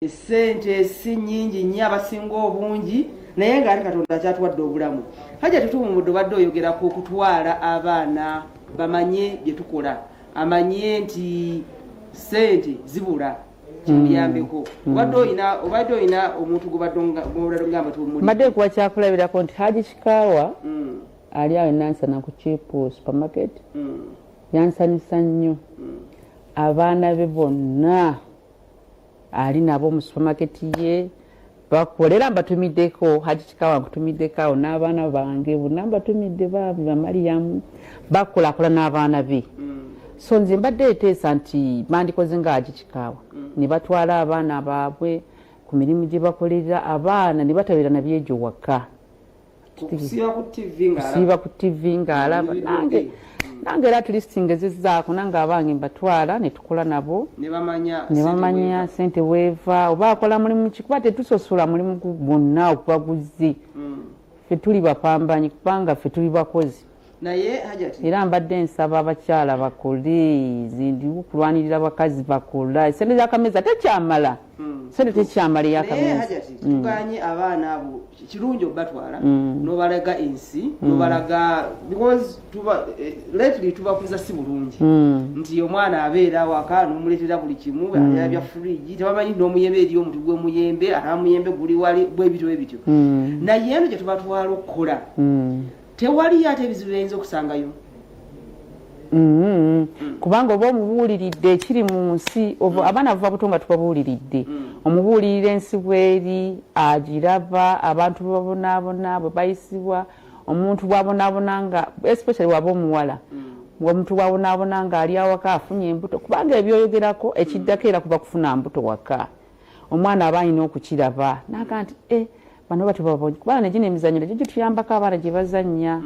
Sente si nnyingi nnyo abasinga obungi naye ng'ate Katonda akyatuwadde obulamu. Hajja tutumuddde badde oyogerako okutwala abaana bamanye bye tukola, amanye nti sente zibula kimuyambeko. Obadde oyina omuntu gubadde ngamba tumuli mbadde kuwa kyakulabirako nti Haji Chikawa ali awo Nansana ku cheap supermarket yansanisa nnyo abaana be bonna ali nabo mu supermarket ye bakolera mbatumiddeko Haji Chikawa nkutumiddeko awo n'abaana bange bonna mbatumidde baabi ba Mariam bakolakola n'abaana be so nze mbadde eteesa nti bandikoze nga Haji Chikawa ne batwala abaana baabwe ku mirimu gye bakolera abaana ne batabira na byejo waka kusiba ku TV ng'alaba nange era tulistingezezzaako nange abange mbatwala ne tukola nabo ne bamanya sente weeva oba akola mulimu ki kuba tetusosola mulimu gwonna okubaguzi ffe tuli bapambanyi kubanga ffe tuli bakozi naye Hajati era mbadde nsaba abakyala bakole zindiwo kulwanirira bakazi bakola sente z'akameza tekyamala sente tekyamala ey'akameza Hajati tuganye abaana abo kirungi obatwala n'obalaga ensi n'obalaga because lately tubakuza si bulungi nti omwana abeera waka n'omuleetera buli kimu alabya fridge tebamanyi n'omuyembe eri omuntu gw'omuyembe atamuyembe guli wali bwebityo naye eno gye tubatwala okukola tewali ate ebizibu byayinza okusangayo kubanga oba omubuuliridde ekiri mu nsi abaana buva buto nga tubabuuliridde omubuulirira ensi bweri agiraba abantu babonaabona bwe bayisibwa omuntu bwabonaabona nga especially waba omuwala omuntu bwabonaabona nga ali awaka afunye embuto kubanga ebyoyogerako ekiddako era kuba kufuna mbuto waka omwana aba alina okukiraba naga nti bano batubabonye kubanga negino emizannyo negyo gituyambako abaana gye bazannya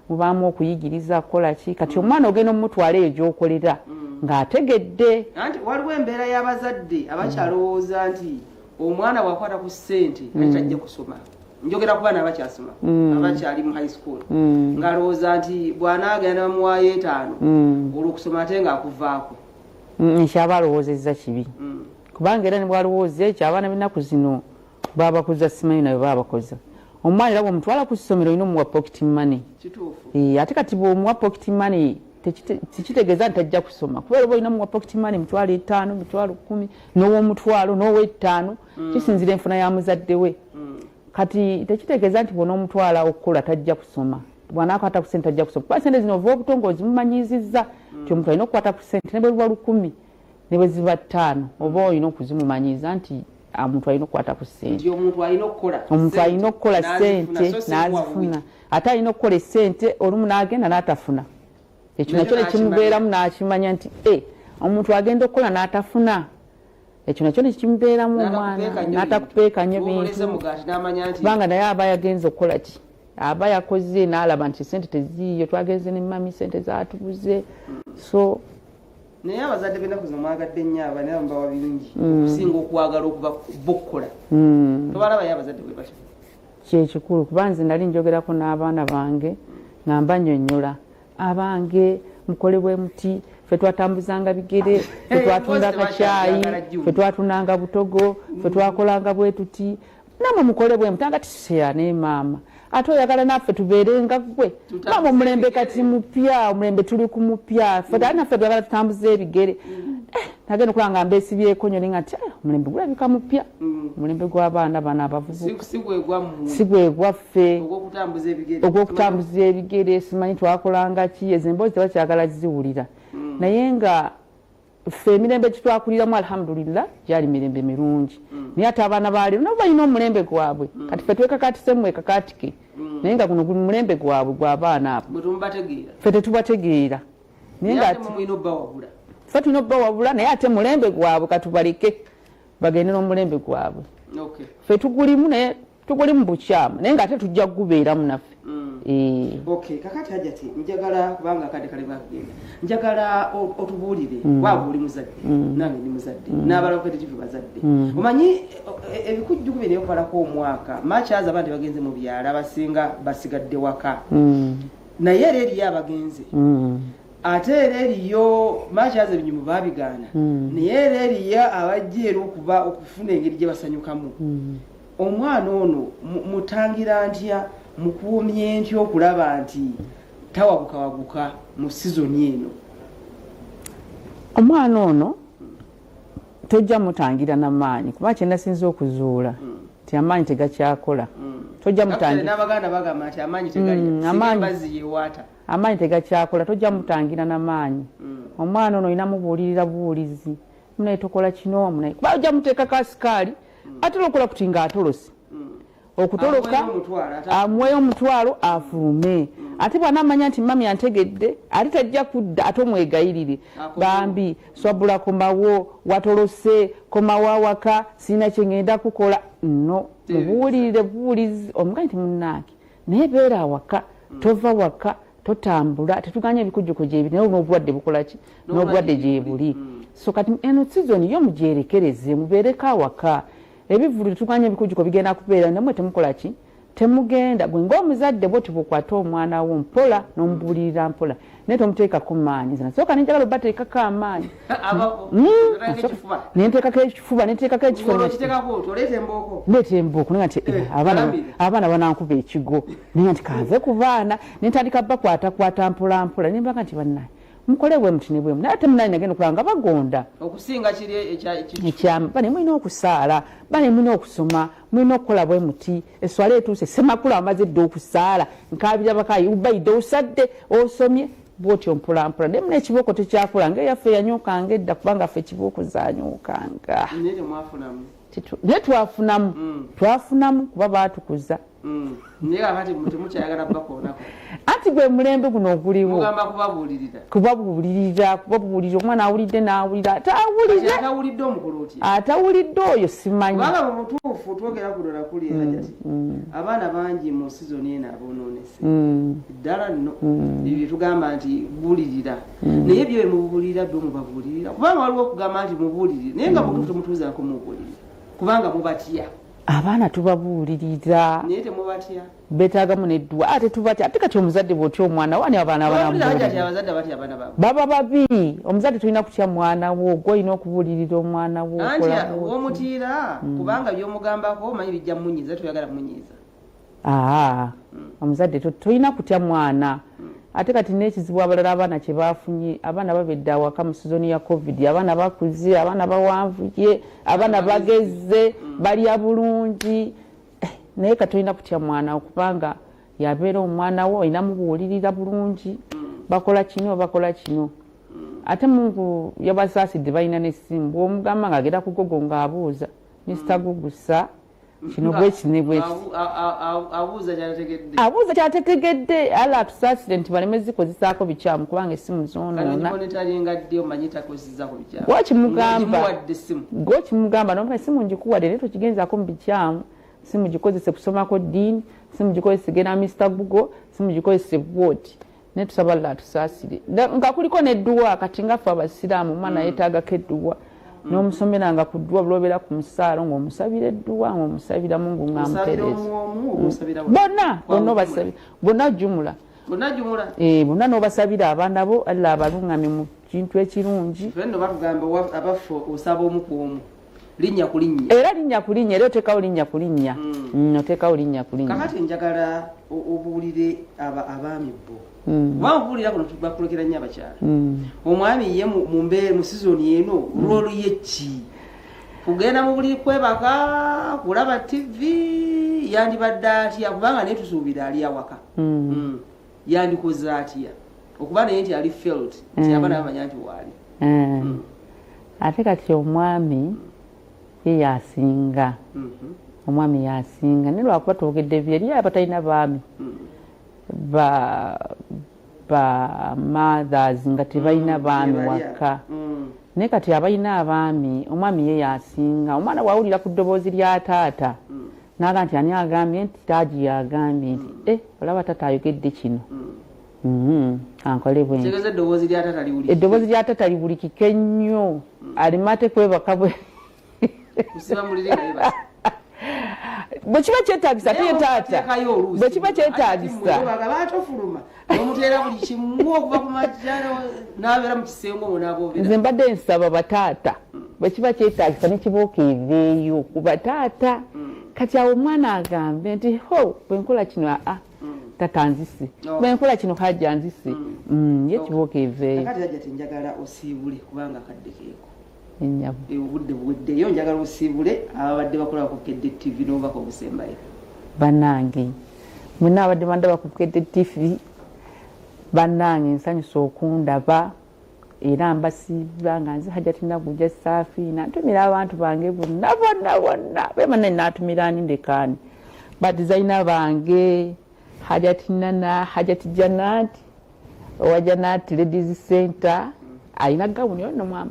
mubaamu okuyigiriza kukola ki kati omwana ogenda omutwala eyo gy'okolera ng'ategedde anti waliwo embeera y'abazadde abakyalowooza nti omwana bw'akwata ku ssente tajja kusoma njogera ku baana abakyasoma abakyali mu high school ng'alowooza nti bw'anaagenda bamuwaayo 5 olw'okusoma ate ng'akuvaako nkyaba alowoozezza kibi kubanga era ne bwalowooza ekyo abaana b'ennaku zino baba kuza simanyi nayo baba koza omwana era bw'omutwala ku ssomero olina omuwa pocket money ate kati bw'omuwa pocket money tekitegeeza nti tajja kusoma kubera oba olina muwa pocket money mitwalo 5 mitwalo 10 n'ow'omutwalo n'ow'5 kisinzira enfuna ya muzadde we kati tekitegeeza nti bw'onoomutwala okukola tajja kusoma bw'anaakwata ku ssente tajja kusoma kuba sente zino ova obutongo ozimumanyizizza nti omuntu alina okukwata ku ssente ne bwe ziba 10 ne bwe ziba 5 oba olina okuzimumanyiza nti omuntu alina okukwata ku ssente omuntu alina okukola ssente n'azifuna ate alina okukola essente olumu n'agenda n'atafuna ekyo nakyo nekimubeeramu n'akimanya nti omuntu agenda okukola n'atafuna ekyo nakyo nekimubeeramu omwana n'atakupeekanya bintu kubanga naye aba yagenze okukola ki aba yakoze n'alaba nti sente teziiyo twagenze ne mami sente zaatubuze so naye abazadde b'ennaku zino mwagadde nnyo abaana naye babawa birungi okusinga okwagala okuba bokkola tobalabayo abazadde bwe batyo kyekikulu kuba nze nali njogerako n'abaana bange nga mbanyonnyola abange mukole bwe muti ffe twatambuzanga bigere ffe twatunda akacyayi ffe twatundanga butogo ffe twakolanga bwe tuti namwe mukole bwe muti anga tiseya ne maama ate oyagala naffe tubeerenga gwe maama omulembe kati mupya omulembe tuli ku mupya ffe tali naffe twagala tutambuze ebigere nagenda okulaba nga mbeesibyeko nyo ninga nti omulembe gulabika mupya omulembe gw'abaana bano abavubuka si gwegwaffe ogw'okutambuza ebigere simanyi twakolanga ki ezo emboozi tebakyagala ziwulira naye nga ffe emirembe gitwakuliramu alhamdulillah gyali mirembe mirungi naye ate abaana baleero nabo balina omulembe gwabwe kati ffe twekakatisemu ekakatike naye nga guno guli mulembe gwabwe gw'abaana abo ffe tetubategeera naye nga ffe tulina obbawabula naye ate mulembe gwabwe katubaleke bagende n'omulembe gwabwe ffe tugulimu naye tugulimu bukyamu naye nga ate tujja kugubeeramu naffe kakati Hajati njagala kubanga kade kale bagenda njagala otubuulire waaba oli muzadde nange ndi muzadde n'abalokete kifu bazadde omanyi ebikujjuku bino ebyokumalako omwaka makyaza abandi bagenze mu byala abasinga basigadde waka naye era eriyo abagenze ate era eriyo machaze ebinyumu babigaana naye era eriyo abajja era okufuna engeri gye basanyukamu omwana ono mutangira ntya mukuumye ntya okulaba nti tawagukawaguka mu sizoni eno omwana ono tojja mutangira n'amaanyi kuba kyenasinza okuzuula nti amaanyi tegakyakola tojja mutangira n'abaganda bagamba nti amaanyi tegalyabaziyewaata amaanyi tegakyakola tojja mutangira n'amaanyi omwana ono olina mubuulirira buwulizi munaye tokola kino munaye kuba ojja muteekako asikaali ate lokola kuti nga atolose okutoloka amweyo omutwalo afulume ate bw'anaamanya nti mami antegedde ate tajja kudda ate omwegayirire bambi swabula komawo watolose komawo awaka sirina kyengenda kukola no mubuulirire buwulizi omugayi nti munnaaki naye beera awaka tova waka totambula tetuganya ebikujjuko gyebi naye n'obulwadde bukolaki n'obulwadde gyebuli so kati eno sizoni yo mugyerekereze mubeereko awaka ebivulu tetuganya ebikujjuko bigenda kubeera namwe temukolaki temugenda gwe ng'omuzadde bwoti bukwata omwana wo mpola n'omubuulirira mpola naye tomuteekako maanyi zina soka nenjagala oba teekako amaanyi nenteekako ekifuba nenteekako ndeeta embooko nenga nti abaana banankuba ekigo nenga nti kanze ku baana nentandika bakwatakwata mpolampola nembaga nti bannaye mukole bwe muti ne bwe naye ate munaye nagenda okulaba nga bagonda okusinga kiri ekyama bane mulina okusaala bane mulina okusoma mulina okukola bwe muti eswala etuuse semakulu amaze dde okusaala nkabira bakayi ubaidde osadde osomye bwotyo mpolampola naye muna ekibooko tekyakola ngaeyaffe yanyukanga edda kubanga ffe ekibooko zanyukanga naye twafunamu kuba baatukuza anti gwe mulembe guno oguliwo kubabuulirira omwana awulidde n'awulira atawulidde oyo simanyi abaana bangi mu sizoni eno abonoonese ddala nno ebyo byetugamba nti buulirira naye ebyo bemubuulirira byo mubabuulirira kubanga waliwo okugamba nti mubuulirire naye nga mutuufu temutuuzaako mubuulirira kubanga mubatya abaana tubabuulirira naye temubatya beetaagamu neddwa ate tubatya ate kati omuzadde bw'otya omwana wani abaana baba babi omuzadde tulina kutya mwana wo gwolina okubuulirira omwana wo anti womutiira kubanga byomugambako omanyi bijja mumunyiza tuyagala mumunyiza omuzadde tulina kutya mwana ate kati n'ekizibu abalala abaana kye baafunye abaana babedde awaka mu sizoni ya covid abaana bakuze abaana bawanvuye abaana bagezze balya bulungi naye kati olina kutya mwana okubanga yabeera omwana wo olina mubuulirira bulungi bakola kino bakola kino ate mungu yabasaasidde balina n'essimu bw'omugamba ng'agenda ku gogo ng'abuuza Mr. Gugusa kino bwekine abuuza kyatetegedde ala atusaasire nti baleme zikozesaako bikyamu kubanga essimu zonoona gwokimugamba nomba essimu ngikuwadde naye tokigenzaako mu bikyamu simu gikozese kusomako ddiini simu gikozese genda Mr. Google simu gikozese bwoti naye tusaba la atusaasire nga kuliko n'edduwa kati ngaffe abasiraamu omwana yeetaagako edduwa n'omusomeranga ku ddwa bulobera ku musaalo ng'omusabira edduwa ng'omusabira mungu ng'amutereza bonna jumula bonna n'obasabira abaana bo alla abalungamye mu kintu ekirungi linnya ku linnya era linnya ku linnya era oteekawo linnya ku linnya oteekawo linnya ku linnya kakati njagala obuulire abaami bo wabuulira kuno bakulekera nnyo abakyala omwami ye mu sizoni eno loolu ye ki kugenda mu buli kwebaka kulaba tv yandibadde atya kubanga naye tusuubira ali awaka yandikoze atya okuba naye nti ali felt nti abaana bamanya nti waali ate kati omwami ye yasinga omwami yasinga naye lwakuba twogedde byeri abatalina baami ba mothers nga tebalina baami waka naye kati abalina abaami omwami ye yasinga omwana wawulira ku ddoboozi lya taata naga nti ani agambye nti taagi yagambye nti olaba taata ayogedde kino ankole bwe eddoboozi lya taata libulikike nnyo alimate kwebaka bwe bwe kiba kyetaagisa ate ye taata bwe kiba kyetaagisa omuteera buli kimu okuva ku majjano n'abeera mu kisengo mu n'aboobera. Nze mbadde nsaba bataata bwe kiba kyetaagisa ne kibuuka eveeyo ku bataata kati awo omwana agambe nti ho bwe nkola kino tatanzisi bwe nkola kino hajja nzisi ye kibuuka eveeyo. Kakati hajja tinjagala osiibule kubanga kadde keeko. Ennyabo. Obudde buweddeyo njagala osiibule ababadde bakola ku Kedde TV n'obubaka obusembayo. Bannange mwenna abadde bandaba ku Kedde TV bannange nsanyusa okundaba era mbasiibula nga nze Hajjati Nagujja Saafiina ntumira abantu bange bonna bemanne naatumira ani ndekaani badizayina bange Hajjati Nana Hajjati Janaati owa Janaati Ladies Center ayina gawuni ono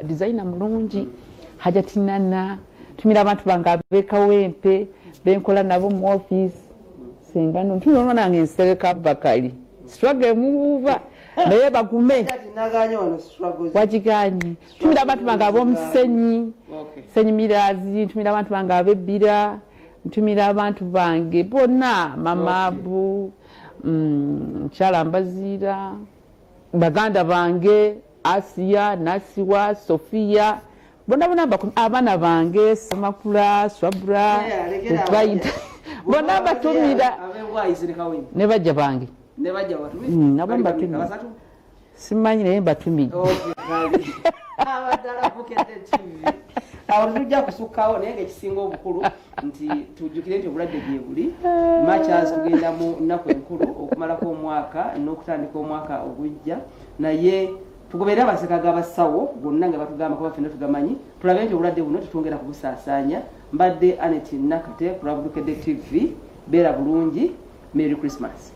dizayina mulungi Hajjati Nana tumira abantu bange ab'ekawempe benkola nabo mu office sengano ntumira omwana wange Nsereka Bakali struggle mubuva naye bagume wagiganye tumira abantu bange ab'omusenyi senyi mirazi tumira abantu bange ab'ebbira ntumira abantu bange bonna Mamabu Nkyala Mbaziira baganda bange Asiya Nasiwa Sofia bonna abaana bange Samakula Swabra Bayita bonna batumira ne bajja bange nabo mbatumira simanyi naye mbatumira awo tujja kusukkawo naye ngaekisinga obukulu nti tujjukire nti obulwadde bye buli Machas tugenda mu nnaku enkulu okumalako omwaka n'okutandika omwaka ogujja naye tugoberera abaseka g'abasawo bonna nga batugamba kuba ffenna tugamanyi tulabe nti obulwadde buno tetwongera kubusaasaanya. Mbadde Annette Nakate ku Kedde TV beera bulungi. Merry Christmas.